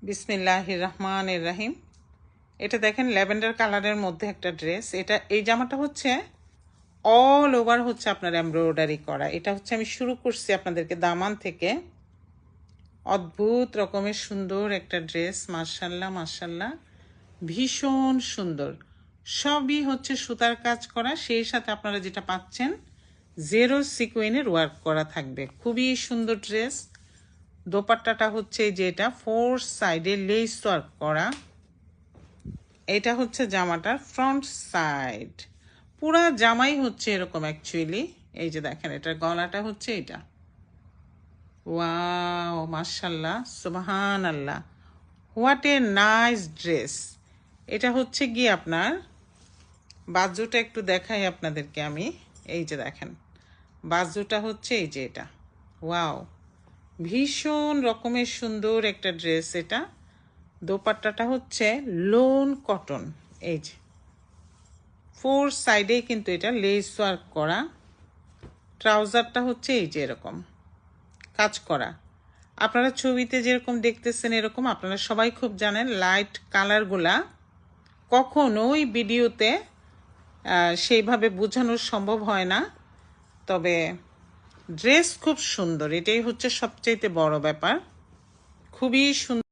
বিসমিল্লাহির রহমানির রহিম। এটা দেখেন ল্যাভেন্ডার কালারের মধ্যে একটা ড্রেস। এই জামাটা হচ্ছে অল ওভার হচ্ছে আপনার এমব্রয়ডারি করা। এটা হচ্ছে আমি শুরু করছি আপনাদেরকে দামান থেকে। অদ্ভুত রকমের সুন্দর একটা ড্রেস, মাশাল্লাহ মাশাল্লাহ, ভীষণ সুন্দর। সবই হচ্ছে সুতার কাজ করা, সেই সাথে আপনারা যেটা পাচ্ছেন জেরো সিকোয়েনের ওয়ার্ক করা থাকবে। খুবই সুন্দর ড্রেস। দোপাট্টাটা হচ্ছে যেটা 4 সাইডে লেস ওয়ার্ক করা। এটা হচ্ছে জামাটার ফ্রন্ট সাইড। পুরা জামাই হচ্ছে এরকম অ্যাকচুয়ালি। এই যে দেখেন, এটার গলাটা হচ্ছে এটা। ওয়াও মাশাল্লাহ সুবহানাল্লাহ, হোয়াট এ নাইস ড্রেস। এটা হচ্ছে গিয়ে আপনার বাজুটা একটু দেখাই আপনাদেরকে আমি। এই যে দেখেন, বাজুটা হচ্ছে এই যে এটা। ওয়াও, ভীষণ রকমের সুন্দর একটা ড্রেস এটা। দোপাট্টাটা হচ্ছে লোন কটন। এই যে 4 সাইডেই কিন্তু এটা লেস ওয়ার্ক করা। ট্রাউজারটা হচ্ছে এই যে এরকম কাজ করা। আপনারা ছবিতে যেরকম দেখতেছেন এরকম, আপনারা সবাই খুব জানেন লাইট কালারগুলা কখনোই ভিডিওতে সেইভাবে বোঝানো সম্ভব হয় না। তবে ড্রেস খুব সুন্দর, এটাই হচ্ছে সবচাইতে বড় ব্যাপার। খুবই সুন্দর।